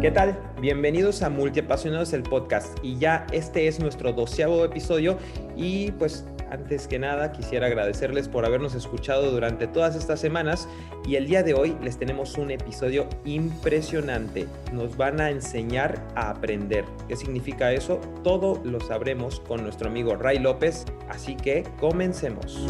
¿Qué tal? Bienvenidos a Multiapasionados el podcast y ya este es nuestro 12º episodio y pues antes que nada quisiera agradecerles por habernos escuchado durante todas estas semanas y el día de hoy les tenemos un episodio impresionante. Nos van a enseñar a aprender. ¿Qué significa eso? Todo lo sabremos con nuestro amigo Ray López, así que comencemos.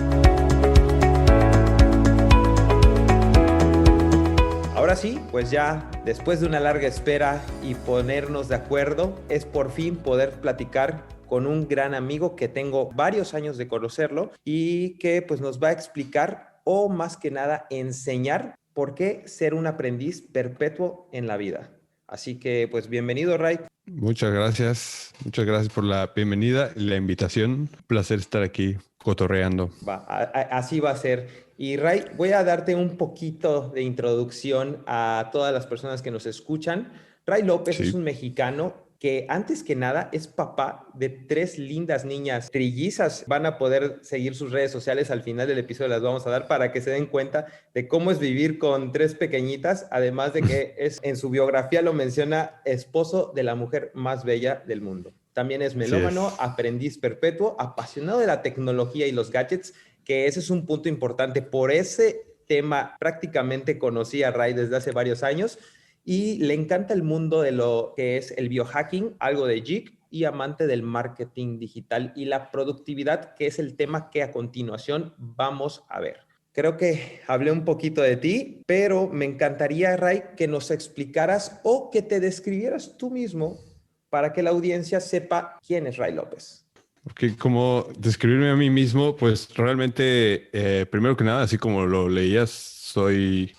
Ahora sí, pues ya después de una larga espera y ponernos de acuerdo, es por fin poder platicar con un gran amigo que tengo varios años de conocerlo y que pues nos va a explicar o más que nada enseñar por qué ser un aprendiz perpetuo en la vida. Así que pues bienvenido, Ray. Muchas gracias por la bienvenida y la invitación. Un placer estar aquí cotorreando. Así va a ser. Y Ray, voy a darte un poquito de introducción a todas las personas que nos escuchan. Ray López es un mexicano que antes que nada es papá de 3 lindas niñas trillizas. Van a poder seguir sus redes sociales, al final del episodio las vamos a dar para que se den cuenta de cómo es vivir con 3 pequeñitas, además de que es, en su biografía lo menciona, esposo de la mujer más bella del mundo. También es melómano, aprendiz perpetuo, apasionado de la tecnología y los gadgets, que ese es un punto importante. Por ese tema prácticamente conocí a Ray desde hace varios años y le encanta el mundo de lo que es el biohacking, algo de geek, y amante del marketing digital y la productividad, que es el tema que a continuación vamos a ver. Creo que hablé un poquito de ti, pero me encantaría, Ray, que nos explicaras o que te describieras tú mismo para que la audiencia sepa quién es Ray López. Porque como describirme a mí mismo, pues realmente, primero que nada, así como lo leías, soy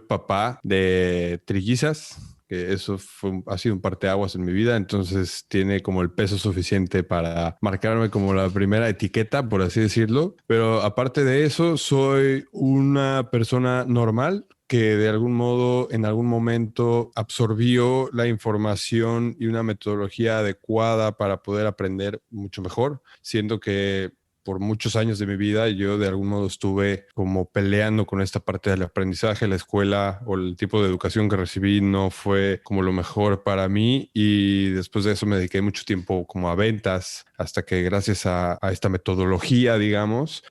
papá de trillizas, que eso ha sido un parteaguas en mi vida, entonces tiene como el peso suficiente para marcarme como la primera etiqueta, por así decirlo. Pero aparte de eso, soy una persona normal que de algún modo, en algún momento, absorbió la información y una metodología adecuada para poder aprender mucho mejor, siendo que por muchos años de mi vida yo de algún modo estuve como peleando con esta parte del aprendizaje. La escuela o el tipo de educación que recibí no fue como lo mejor para mí y después de eso me dediqué mucho tiempo como a ventas hasta que gracias a esta metodología, digamos,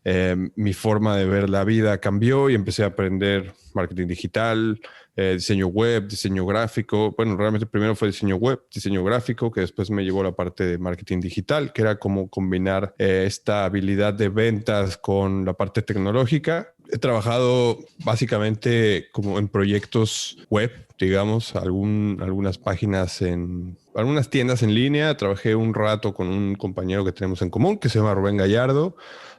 mi forma de ver la vida cambió y empecé a aprender marketing digital, diseño web, diseño gráfico. Bueno, realmente primero fue diseño web, diseño gráfico, que después me llevó a la parte de marketing digital, que era como combinar esta habilidad de ventas con la parte tecnológica. He trabajado básicamente como en proyectos web, digamos, algunas páginas algunas tiendas en línea. Trabajé un rato con un compañero que tenemos en común que se llama Rubén Gallardo,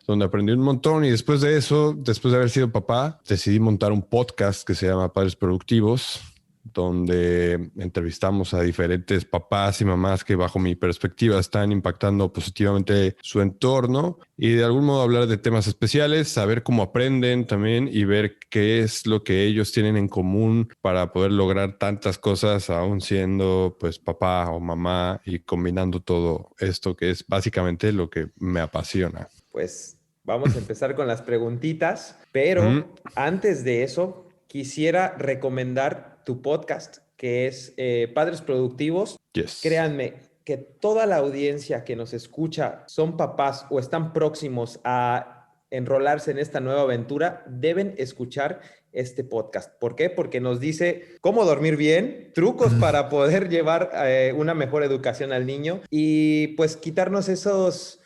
donde aprendí un montón y después de eso, después de haber sido papá, decidí montar un podcast que se llama Padres Productivos, donde entrevistamos a diferentes papás y mamás que bajo mi perspectiva están impactando positivamente su entorno y de algún modo hablar de temas especiales, saber cómo aprenden también y ver qué es lo que ellos tienen en común para poder lograr tantas cosas aún siendo pues papá o mamá y combinando todo esto que es básicamente lo que me apasiona. Pues vamos a empezar con las preguntitas, pero antes de eso quisiera recomendar tu podcast, que es Padres Productivos. Yes. Créanme que toda la audiencia que nos escucha son papás o están próximos a enrolarse en esta nueva aventura, deben escuchar este podcast. ¿Por qué? Porque nos dice cómo dormir bien, trucos para poder llevar una mejor educación al niño y pues quitarnos esos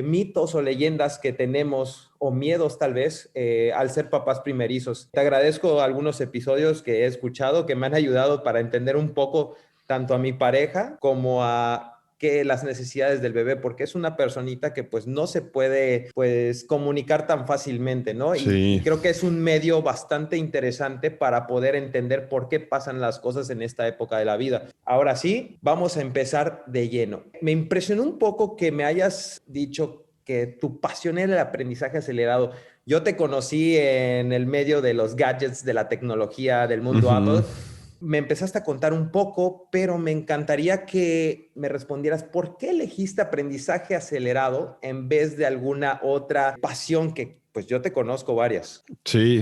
mitos o leyendas que tenemos o miedos tal vez al ser papás primerizos. Te agradezco algunos episodios que he escuchado que me han ayudado para entender un poco tanto a mi pareja como a las necesidades del bebé, porque es una personita que pues no se puede pues comunicar tan fácilmente, ¿no? Sí. Y creo que es un medio bastante interesante para poder entender por qué pasan las cosas en esta época de la vida. Ahora sí, vamos a empezar de lleno. Me impresionó un poco que me hayas dicho que tu pasión era el aprendizaje acelerado. Yo te conocí en el medio de los gadgets, de la tecnología, del mundo Apple. Me empezaste a contar un poco, pero me encantaría que me respondieras por qué elegiste aprendizaje acelerado en vez de alguna otra pasión que pues yo te conozco varias. Sí.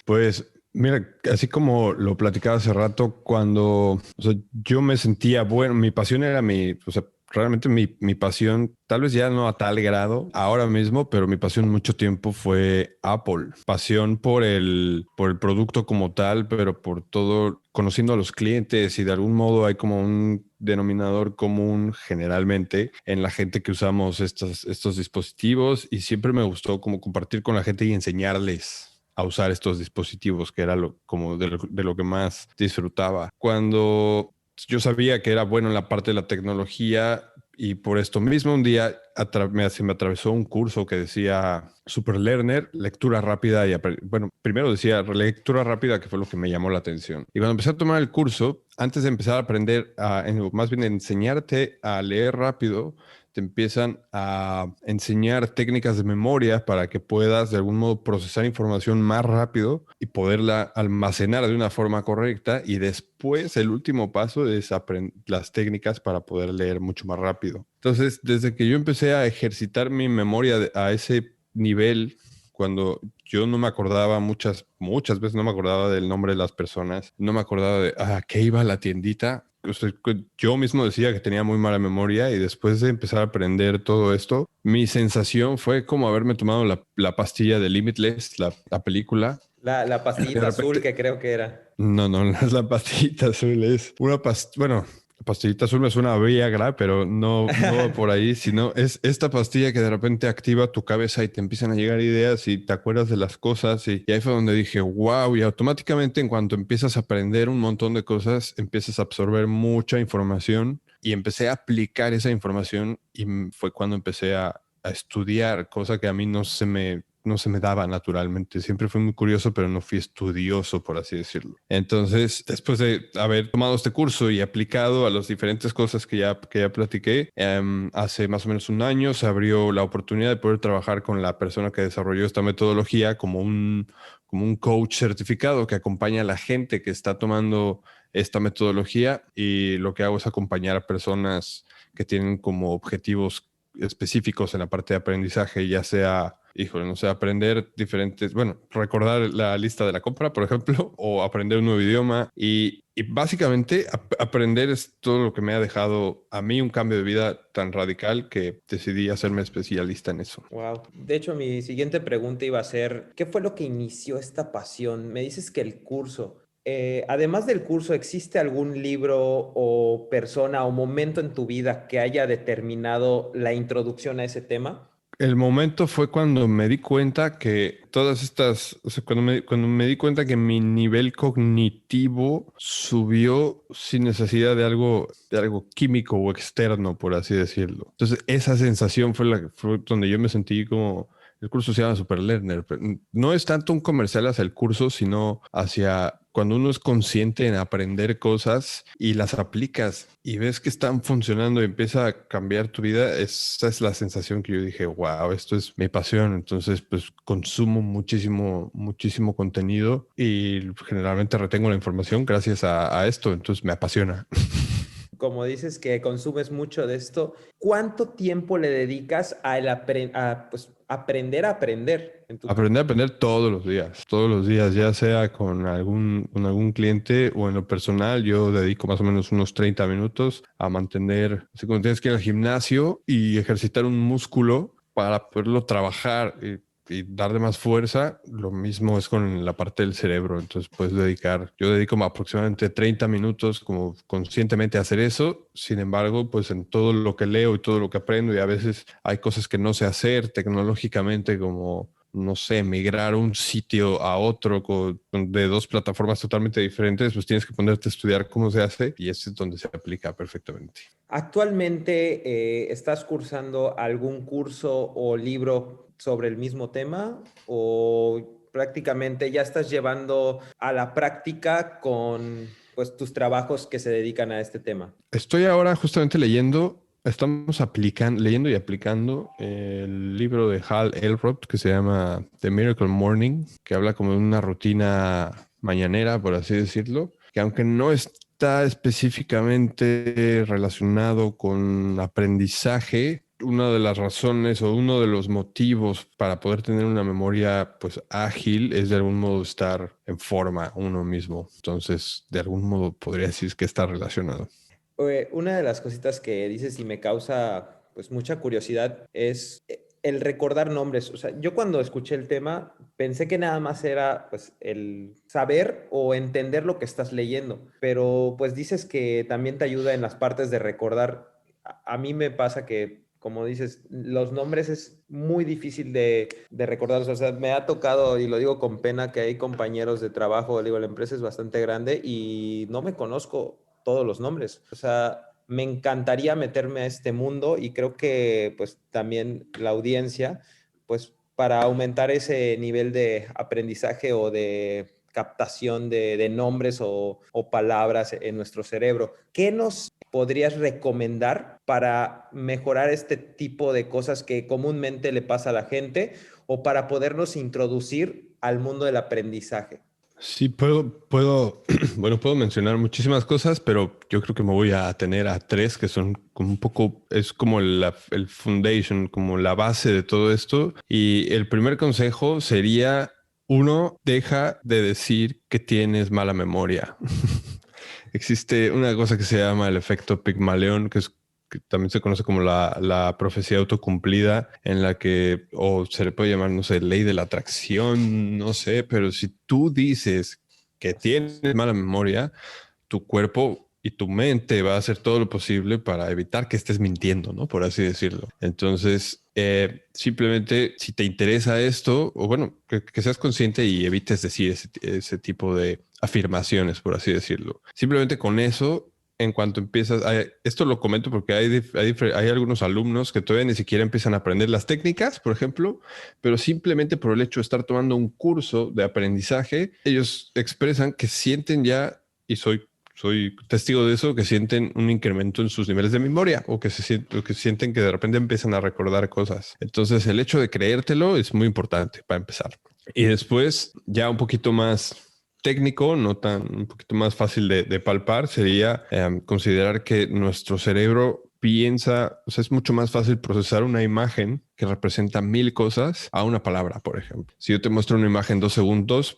Pues Mira, así como lo platicaba hace rato, cuando o sea, yo me sentía bueno, mi pasión era o sea, realmente mi pasión, tal vez ya no a tal grado ahora mismo, pero mi pasión mucho tiempo fue Apple. Pasión por el producto como tal, pero por todo, conociendo a los clientes y de algún modo hay como un denominador común generalmente en la gente que usamos estos dispositivos y siempre me gustó como compartir con la gente y enseñarles a usar estos dispositivos, que era como de lo que más disfrutaba. Cuando yo sabía que era bueno en la parte de la tecnología y por esto mismo un día se me atravesó un curso que decía Super Learner, lectura rápida bueno, primero decía lectura rápida, que fue lo que me llamó la atención. Y cuando empecé a tomar el curso, antes de empezar a aprender, más bien enseñarte a leer rápido, te empiezan a enseñar técnicas de memoria para que puedas de algún modo procesar información más rápido y poderla almacenar de una forma correcta. Y después el último paso es aprender las técnicas para poder leer mucho más rápido. Entonces, desde que yo empecé a ejercitar mi memoria a ese nivel, cuando yo no me acordaba muchas veces no me acordaba del nombre de las personas, no me acordaba de a qué iba a la tiendita. O sea, yo mismo decía que tenía muy mala memoria y después de empezar a aprender todo esto, mi sensación fue como haberme tomado la pastilla de Limitless, la película. La De pastillita azul repente, que creo que era. no, no, no es la pastillita azul, es una bueno, la pastillita azul me suena a Viagra, pero no va por ahí, sino es esta pastilla que de repente activa tu cabeza y te empiezan a llegar ideas y te acuerdas de las cosas y ahí fue donde dije, wow, y automáticamente en cuanto empiezas a aprender un montón de cosas, empiezas a absorber mucha información y empecé a aplicar esa información y fue cuando empecé a estudiar, cosa que a mí no se me daba naturalmente. Siempre fui muy curioso, pero no fui estudioso, por así decirlo. Entonces, después de haber tomado este curso y aplicado a las diferentes cosas que ya platiqué, hace más o menos un año se abrió la oportunidad de poder trabajar con la persona que desarrolló esta metodología como un coach certificado que acompaña a la gente que está tomando esta metodología y lo que hago es acompañar a personas que tienen como objetivos específicos en la parte de aprendizaje, ya sea, híjole, no sé, aprender diferentes, bueno, recordar la lista de la compra, por ejemplo, o aprender un nuevo idioma y básicamente aprender es todo lo que me ha dejado a mí un cambio de vida tan radical que decidí hacerme especialista en eso. Wow. De hecho, mi siguiente pregunta iba a ser, ¿qué fue lo que inició esta pasión? Me dices que el curso. Además del curso, ¿existe algún libro o persona o momento en tu vida que haya determinado la introducción a ese tema? El momento fue cuando me di cuenta que o sea, cuando me di cuenta que mi nivel cognitivo subió sin necesidad de algo químico o externo, por así decirlo. Entonces, esa sensación fue donde yo me sentí como, el curso se llama Super Learner, pero no es tanto un comercial hacia el curso, sino hacia cuando uno es consciente en aprender cosas y las aplicas y ves que están funcionando y empieza a cambiar tu vida, esa es la sensación que yo dije, wow, esto es mi pasión. Entonces, pues consumo muchísimo, muchísimo contenido y generalmente retengo la información gracias a esto. Entonces, me apasiona. Como dices que consumes mucho de esto, ¿cuánto tiempo le dedicas pues, aprender a aprender en tu caso? Aprender a aprender todos los días, ya sea con algún cliente o en lo personal, yo dedico más o menos unos 30 minutos a mantener, así como tienes que ir al gimnasio y ejercitar un músculo para poderlo trabajar y darle más fuerza, lo mismo es con la parte del cerebro, entonces yo dedico aproximadamente 30 minutos como conscientemente a hacer eso, sin embargo, pues en todo lo que leo y todo lo que aprendo y a veces hay cosas que no sé hacer tecnológicamente como no sé, migrar un sitio a otro de dos plataformas totalmente diferentes, pues tienes que ponerte a estudiar cómo se hace y ese es donde se aplica perfectamente. ¿Actualmente estás cursando algún curso o libro sobre el mismo tema o prácticamente ya estás llevando a la práctica con pues tus trabajos que se dedican a este tema? Estoy ahora justamente leyendo y aplicando el libro de Hal Elrod que se llama The Miracle Morning, que habla como de una rutina mañanera, por así decirlo, que aunque no está específicamente relacionado con aprendizaje, una de las razones o uno de los motivos para poder tener una memoria pues ágil es de algún modo estar en forma uno mismo. Entonces, de algún modo podría decir que está relacionado. Una de las cositas que dices y me causa pues mucha curiosidad es el recordar nombres. O sea, yo cuando escuché el tema pensé que nada más era pues el saber o entender lo que estás leyendo, pero pues dices que también te ayuda en las partes de recordar. A mí me pasa que, como dices, los nombres es muy difícil de recordar. O sea, me ha tocado, y lo digo con pena, que hay compañeros de trabajo, digo, la empresa es bastante grande y no me conozco todos los nombres. O sea, me encantaría meterme a este mundo y creo que pues también la audiencia, pues para aumentar ese nivel de aprendizaje o de captación de nombres o palabras en nuestro cerebro. ¿Qué nos podrías recomendar para mejorar este tipo de cosas que comúnmente le pasa a la gente o para podernos introducir al mundo del aprendizaje? Sí, bueno, puedo mencionar muchísimas cosas, pero yo creo que me voy a atener a tres que son como un poco, es como el foundation, como la base de todo esto. Y el primer consejo sería, uno, deja de decir que tienes mala memoria. Existe una cosa que se llama el efecto Pigmalión, que también se conoce como la profecía autocumplida, en la que, o se le puede llamar, no sé, ley de la atracción, no sé, pero si tú dices que tienes mala memoria, tu cuerpo y tu mente va a hacer todo lo posible para evitar que estés mintiendo, ¿no? Por así decirlo. Entonces, simplemente si te interesa esto, o bueno, que seas consciente y evites decir ese tipo de afirmaciones, por así decirlo. Simplemente con eso, en cuanto empiezas, esto lo comento porque hay algunos alumnos que todavía ni siquiera empiezan a aprender las técnicas, por ejemplo, pero simplemente por el hecho de estar tomando un curso de aprendizaje, ellos expresan que sienten ya, y soy testigo de eso, que sienten un incremento en sus niveles de memoria o que sienten que de repente empiezan a recordar cosas. Entonces, el hecho de creértelo es muy importante para empezar. Y después, ya un poquito más técnico, un poquito más fácil de palpar, sería considerar que nuestro cerebro piensa, o sea, es mucho más fácil procesar una imagen que representa 1000 cosas a una palabra, por ejemplo. Si yo te muestro una imagen 2 segundos,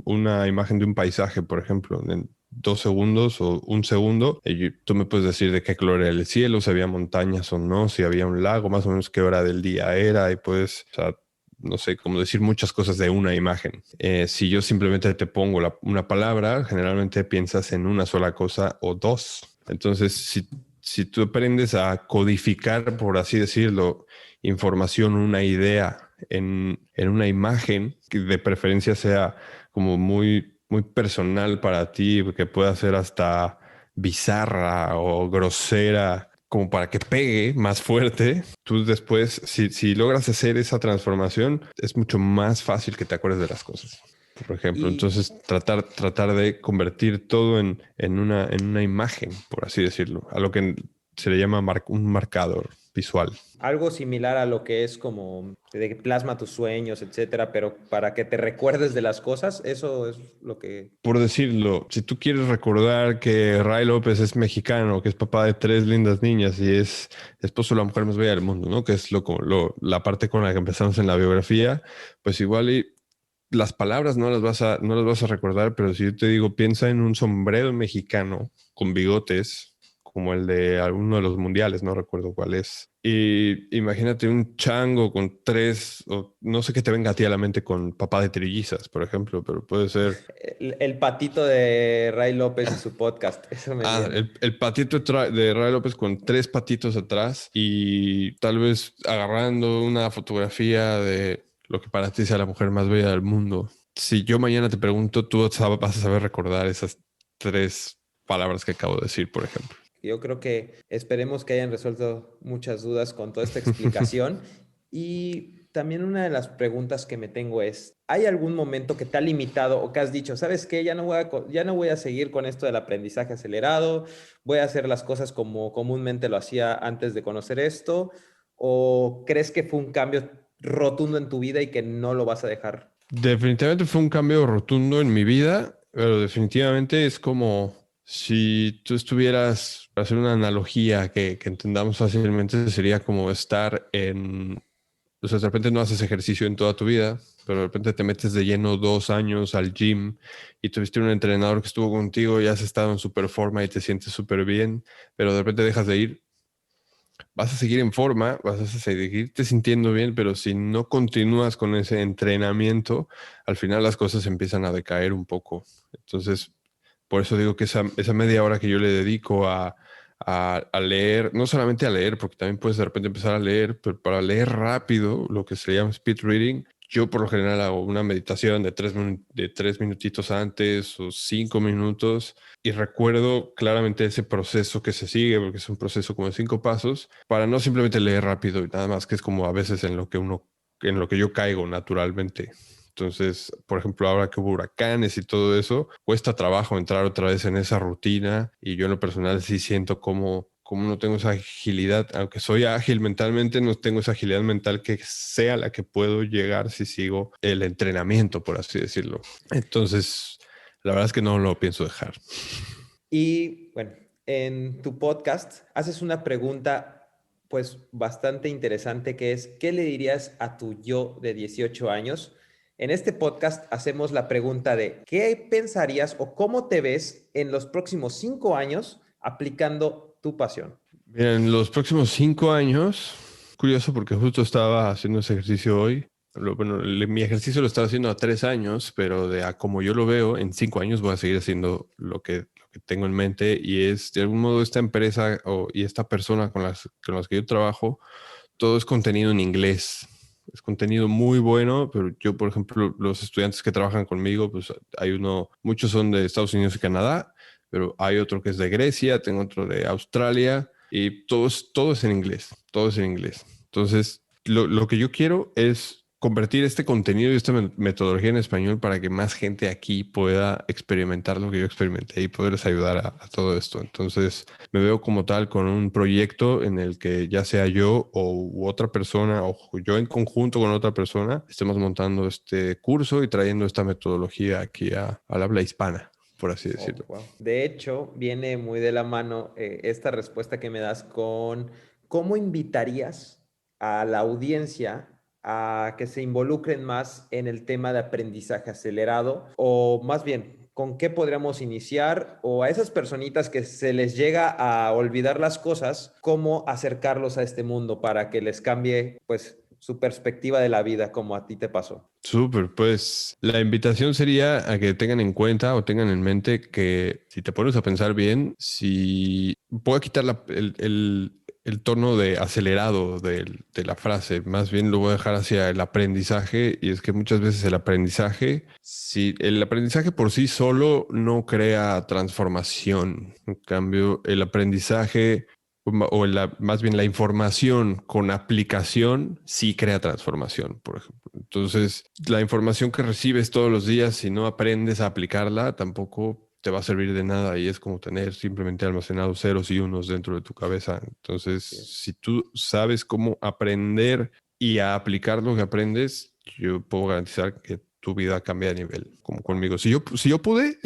una imagen de un paisaje, por ejemplo, en 2 segundos o un segundo, tú me puedes decir de qué color era el cielo, si había montañas o no, si había un lago, más o menos qué hora del día era, y puedes, o sea, no sé, como decir muchas cosas de una imagen. Si yo simplemente te pongo una palabra, generalmente piensas en una sola cosa o dos. Entonces, si tú aprendes a codificar, por así decirlo, información, una idea en una imagen, que de preferencia sea como muy personal para ti, que pueda ser hasta bizarra o grosera, como para que pegue más fuerte, tú después, si logras hacer esa transformación, es mucho más fácil que te acuerdes de las cosas. Por ejemplo, Y entonces tratar de convertir todo en una imagen, por así decirlo, a lo que se le llama un marcador visual. algo similar a lo que es como de que plasma tus sueños, etcétera, pero para que te recuerdes de las cosas, eso es lo que... Por decirlo, si tú quieres recordar que Ray López es mexicano, que es papá de 3 lindas niñas y es esposo de la mujer más bella del mundo, ¿no? Que es la parte con la que empezamos en la biografía, pues igual y las palabras no las vas a recordar, pero si yo te digo, piensa en un sombrero mexicano con bigotes, como el de alguno de los mundiales, no recuerdo cuál es. Y imagínate un chango con tres, o no sé qué te venga a ti a la mente con papá de trillizas, por ejemplo, pero puede ser. El patito de Ray López y su podcast, eso me Ah, viene. el patito de Ray López con 3 patitos atrás y tal vez agarrando una fotografía de lo que para ti sea la mujer más bella del mundo. Si yo mañana te pregunto, tú vas a saber recordar esas 3 palabras que acabo de decir, por ejemplo. Yo creo que esperemos que hayan resuelto muchas dudas con toda esta explicación. Y también una de las preguntas que me tengo es, ¿hay algún momento que te ha limitado o que has dicho, sabes qué, ya no voy a seguir con esto del aprendizaje acelerado, voy a hacer las cosas como comúnmente lo hacía antes de conocer esto? ¿O crees que fue un cambio rotundo en tu vida y que no lo vas a dejar? Definitivamente fue un cambio rotundo en mi vida, pero definitivamente es como Si tú estuvieras, para hacer una analogía que entendamos fácilmente, sería como estar en, o sea, de repente no haces ejercicio en toda tu vida, pero de repente te metes de lleno 2 años al gym y tuviste un entrenador que estuvo contigo y has estado en super forma y te sientes súper bien, pero de repente dejas de ir, vas a seguir en forma, vas a seguirte sintiendo bien, pero si no continúas con ese entrenamiento, al final las cosas empiezan a decaer un poco. Entonces, por eso digo que esa media hora que yo le dedico a leer, no solamente a leer, porque también puedes de repente empezar a leer, pero para leer rápido, lo que se llama speed reading, yo por lo general hago una meditación de de 3 minutitos antes o 5 minutos y recuerdo claramente ese proceso que se sigue, porque es un proceso como de 5 pasos, para no simplemente leer rápido y nada más, que es como a veces en lo que yo caigo naturalmente. Entonces, por ejemplo, ahora que hubo huracanes y todo eso, cuesta trabajo entrar otra vez en esa rutina y yo en lo personal sí siento como no tengo esa agilidad, aunque soy ágil mentalmente, no tengo esa agilidad mental que sea la que puedo llegar si sigo el entrenamiento, por así decirlo. Entonces, la verdad es que no lo pienso dejar. Y bueno, en tu podcast haces una pregunta pues bastante interesante que es, ¿qué le dirías a tu yo de 18 años? En este podcast hacemos la pregunta de, ¿qué pensarías o cómo te ves en los próximos 5 años aplicando tu pasión? En los próximos 5 años, curioso porque justo estaba haciendo ese ejercicio hoy. Bueno, mi ejercicio lo estaba haciendo a 3 años, pero de a como yo lo veo, en 5 años voy a seguir haciendo lo que tengo en mente y es de algún modo esta empresa y esta persona con las que yo trabajo, todo es contenido en inglés. Es contenido muy bueno, pero yo, por ejemplo, los estudiantes que trabajan conmigo, pues muchos son de Estados Unidos y Canadá, pero hay otro que es de Grecia, tengo otro de Australia y todo es en inglés, todo es en inglés. Entonces, lo que yo quiero es convertir este contenido y esta metodología en español para que más gente aquí pueda experimentar lo que yo experimenté y poderles ayudar a todo esto. Entonces, me veo como tal con un proyecto en el que ya sea yo u otra persona o yo en conjunto con otra persona estemos montando este curso y trayendo esta metodología aquí al habla hispana, por así Oh, decirlo. wow. De hecho, viene muy de la mano esta respuesta que me das con cómo invitarías a la audiencia a que se involucren más en el tema de aprendizaje acelerado o más bien, ¿con qué podríamos iniciar? O a esas personitas que se les llega a olvidar las cosas, ¿cómo acercarlos a este mundo para que les cambie pues su perspectiva de la vida como a ti te pasó? Súper, pues la invitación sería a que tengan en cuenta o tengan en mente que si te pones a pensar bien, si puedo quitar el tono de acelerado de la frase, más bien lo voy a dejar hacia el aprendizaje y es que muchas veces si el aprendizaje por sí solo no crea transformación, en cambio el aprendizaje más bien la información con aplicación sí crea transformación, por ejemplo. Entonces, la información que recibes todos los días, si no aprendes a aplicarla, tampoco te va a servir de nada y es como tener simplemente almacenados ceros y unos dentro de tu cabeza. Entonces, Así es. si tú sabes cómo aprender y a aplicar lo que aprendes, yo puedo garantizar que tu vida cambia de nivel, como Wow. conmigo. Si yo pude,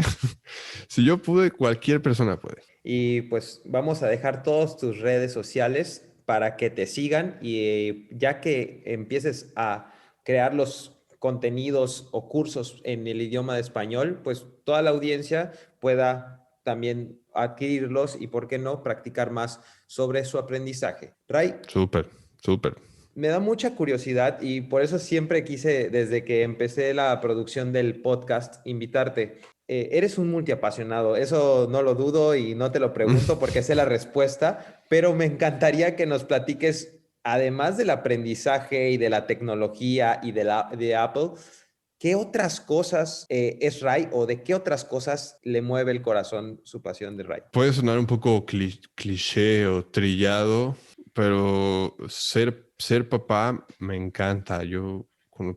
si yo pude, cualquier persona puede. Y pues vamos a dejar todas tus redes sociales para que te sigan y ya que empieces a crear los contenidos o cursos en el idioma de español, pues toda la audiencia pueda también adquirirlos y, ¿por qué no?, practicar más sobre su aprendizaje. Ray, Súper, súper. me da mucha curiosidad y por eso siempre quise, desde que empecé la producción del podcast, invitarte. Eres un multiapasionado, eso no lo dudo y no te lo pregunto porque sé la respuesta, pero me encantaría que nos platiques, además del aprendizaje y de la tecnología y de Apple, ¿qué otras cosas es Ray o de qué otras cosas le mueve el corazón su pasión de Ray? Puede sonar un poco cliché o trillado, pero ser papá me encanta. Yo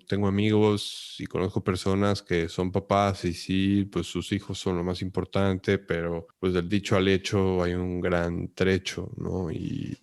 tengo amigos y conozco personas que son papás y sí, pues sus hijos son lo más importante, pero pues del dicho al hecho hay un gran trecho, ¿no? Y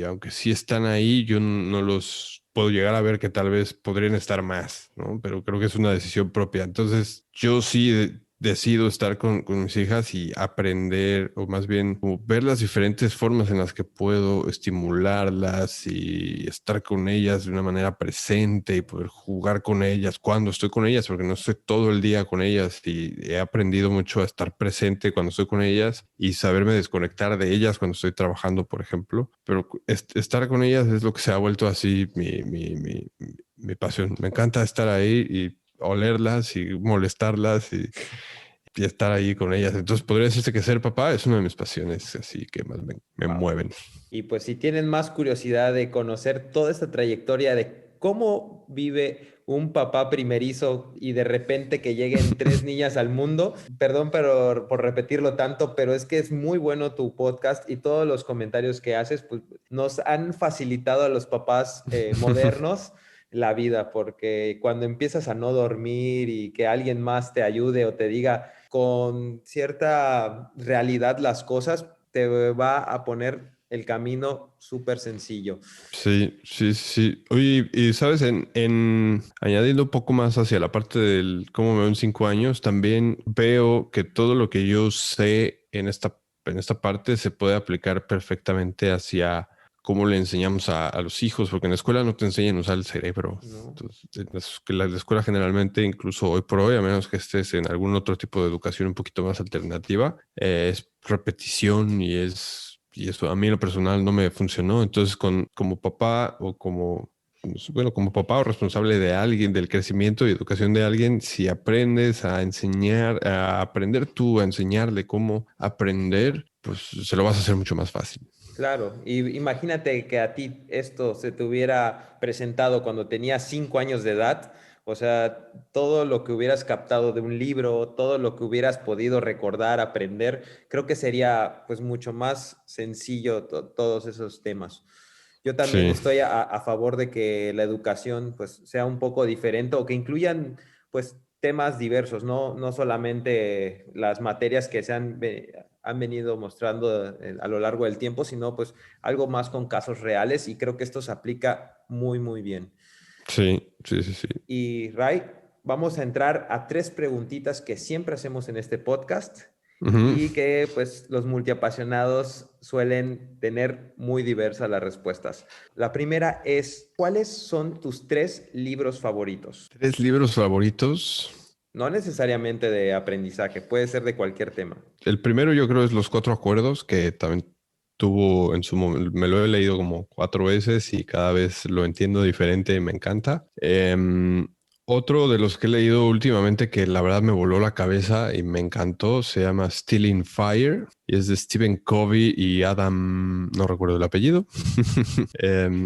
aunque sí están ahí, yo no los puedo llegar a ver que tal vez podrían estar más, ¿no? Pero creo que es una decisión propia. Entonces, yo sí decido estar con mis hijas y aprender, o más bien como ver las diferentes formas en las que puedo estimularlas y estar con ellas de una manera presente y poder jugar con ellas cuando estoy con ellas, porque no estoy todo el día con ellas y he aprendido mucho a estar presente cuando estoy con ellas y saberme desconectar de ellas cuando estoy trabajando, por ejemplo. Pero estar con ellas es lo que se ha vuelto así mi pasión. Me encanta estar ahí y olerlas y molestarlas y estar ahí con ellas. Entonces podría decirse que ser papá es una de mis pasiones, así que más me Wow. mueven. Y pues si tienen más curiosidad de conocer toda esta trayectoria de cómo vive un papá primerizo y de repente que lleguen tres niñas al mundo, perdón por repetirlo tanto, pero es que es muy bueno tu podcast y todos los comentarios que haces pues, nos han facilitado a los papás modernos la vida, porque cuando empiezas a no dormir y que alguien más te ayude o te diga con cierta realidad las cosas, te va a poner el camino súper sencillo. Sí, sí, sí. Oye, y sabes, añadiendo un poco más hacia la parte del cómo me veo en 5 años, también veo que todo lo que yo sé en esta parte se puede aplicar perfectamente hacia cómo le enseñamos a los hijos, porque en la escuela no te enseñan a usar el cerebro. ¿No? Entonces, la escuela generalmente, incluso hoy por hoy, a menos que estés en algún otro tipo de educación un poquito más alternativa, es repetición y eso a mí en lo personal no me funcionó. Entonces, como papá o como papá o responsable de alguien, del crecimiento y educación de alguien, si aprendes a enseñar, a aprender tú, a enseñarle cómo aprender, pues se lo vas a hacer mucho más fácil. Claro, y imagínate que a ti esto se te hubiera presentado cuando tenías 5 años de edad, o sea, todo lo que hubieras captado de un libro, todo lo que hubieras podido recordar, aprender, creo que sería pues mucho más sencillo todos esos temas. Yo también Sí, estoy a favor de que la educación pues sea un poco diferente o que incluyan pues temas diversos, no solamente las materias que han venido mostrando a lo largo del tiempo, sino pues algo más con casos reales y creo que esto se aplica muy, muy bien. sí, sí, sí, sí. Y Ray, vamos a entrar a tres preguntitas que siempre hacemos en este podcast Ujú. y que pues los multiapasionados suelen tener muy diversas las respuestas. La primera es, ¿cuáles son tus tres libros favoritos? 3 libros favoritos. No necesariamente de aprendizaje, puede ser de cualquier tema. El primero yo creo es Los Cuatro Acuerdos, que también tuvo en su momento, me lo he leído como 4 veces y cada vez lo entiendo diferente y me encanta. Otro de los que he leído últimamente que la verdad me voló la cabeza y me encantó se llama Stealing Fire y es de Stephen Covey y Adam, no recuerdo el apellido.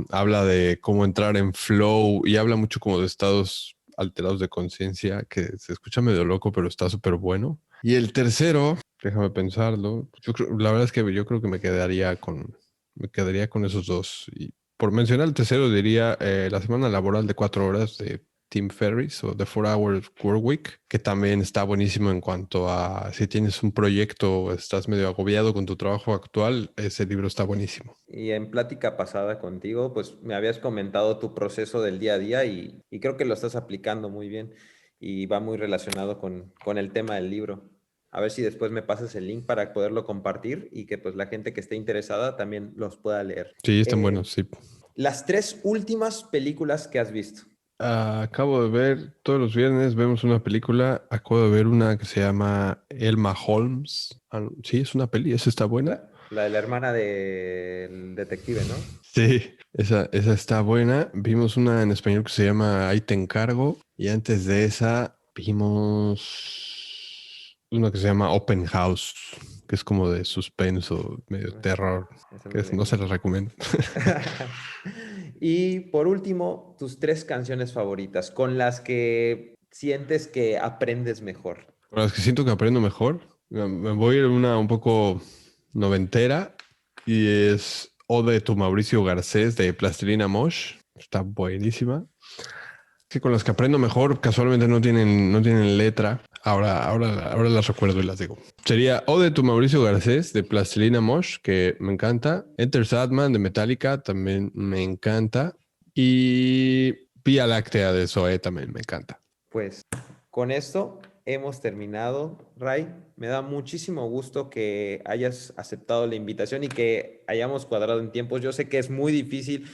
Habla de cómo entrar en flow y habla mucho como de estados alterados de conciencia, que se escucha medio loco, pero está súper bueno. Y el tercero, déjame pensarlo. La verdad es que yo creo que me quedaría con esos dos. Y por mencionar el tercero, diría La semana laboral de 4 horas de Tim Ferriss o The 4 Hour Workweek, que también está buenísimo en cuanto a si tienes un proyecto o estás medio agobiado con tu trabajo actual, ese libro está buenísimo. Y en plática pasada contigo, pues me habías comentado tu proceso del día a día y creo que lo estás aplicando muy bien y va muy relacionado con el tema del libro. A ver si después me pasas el link para poderlo compartir y que pues la gente que esté interesada también los pueda leer. Sí, están buenos, sí. Las tres últimas películas que has visto. Acabo de ver, todos los viernes vemos una película. Acabo de ver una que se llama Elma Holmes. Sí, es una peli, esa está buena. La de la hermana del detective, ¿no? Sí, esa está buena. Vimos una en español que se llama Ahí te encargo. Y antes de esa vimos una que se llama Open House, que es como de suspenso, medio terror, Esa que no la he no se visto. las recomiendo. Y por último, tus tres canciones favoritas con las que sientes que aprendes mejor. Con las que siento que aprendo mejor, me voy a ir a una un poco noventera y es Ode de tu Mauricio Garcés de Plastilina Mosh. Está buenísima. Que con las que aprendo mejor, casualmente no tienen letra. Ahora las recuerdo y las digo. Sería Ode de tu Mauricio Garcés de Plastilina Mosh, que me encanta. Enter Sadman de Metallica también me encanta. Y Vía Láctea de Zoé también me encanta. Pues con esto hemos terminado. Ray, me da muchísimo gusto que hayas aceptado la invitación y que hayamos cuadrado en tiempos. Yo sé que es muy difícil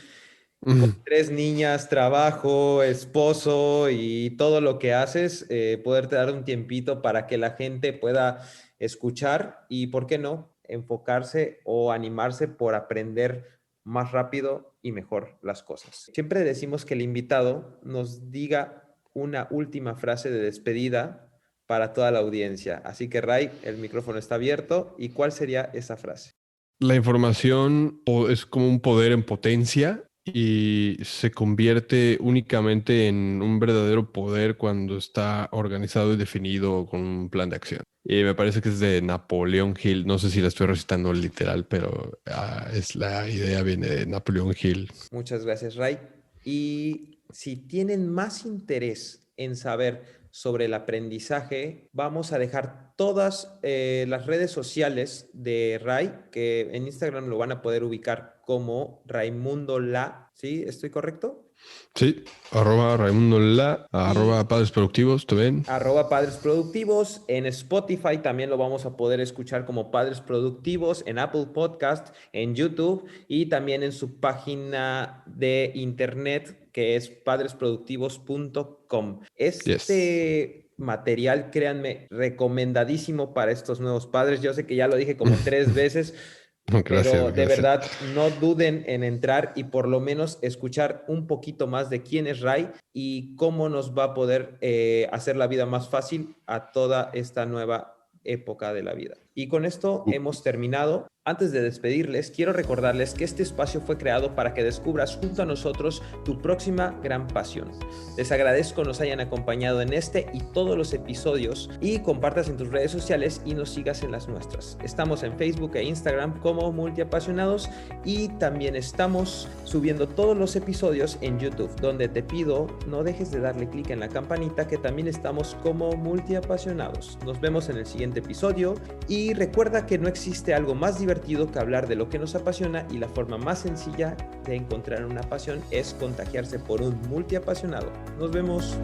con 3 niñas, trabajo, esposo y todo lo que haces, poderte dar un tiempito para que la gente pueda escuchar y, ¿por qué no?, enfocarse o animarse por aprender más rápido y mejor las cosas. Siempre decimos que el invitado nos diga una última frase de despedida para toda la audiencia. Así que, Ray, el micrófono está abierto. ¿Y cuál sería esa frase? La información es como un poder en potencia y se convierte únicamente en un verdadero poder cuando está organizado y definido con un plan de acción. Y me parece que es de Napoleón Hill. No sé si la estoy recitando literal, pero es la idea viene de Napoleón Hill. Muchas gracias, Ray. Y si tienen más interés en saber sobre el aprendizaje, vamos a dejar todas las redes sociales de Ray, que en Instagram lo van a poder ubicar como Raimundo La. ¿Sí? ¿Estoy correcto? Sí, @Raimundo La, @Padres Productivos, también. @Padres Productivos. En Spotify también lo vamos a poder escuchar como Padres Productivos, en Apple Podcast, en YouTube y también en su página de internet que es padresproductivos.com. Material, créanme, recomendadísimo para estos nuevos padres. Yo sé que ya lo dije como 3 veces. Pero de verdad, no duden en entrar y por lo menos escuchar un poquito más de quién es Ray y cómo nos va a poder hacer la vida más fácil a toda esta nueva época de la vida. Y con esto hemos terminado. Antes de despedirles, quiero recordarles que este espacio fue creado para que descubras junto a nosotros tu próxima gran pasión. Les agradezco nos hayan acompañado en este y todos los episodios y compartas en tus redes sociales y nos sigas en las nuestras. Estamos en Facebook e Instagram como Multiapasionados y también estamos subiendo todos los episodios en YouTube, donde te pido no dejes de darle clic en la campanita, que también estamos como Multiapasionados. Nos vemos en el siguiente episodio y recuerda que no existe algo más divertido que hablar de lo que nos apasiona y la forma más sencilla de encontrar una pasión es contagiarse por un multiapasionado. Nos vemos.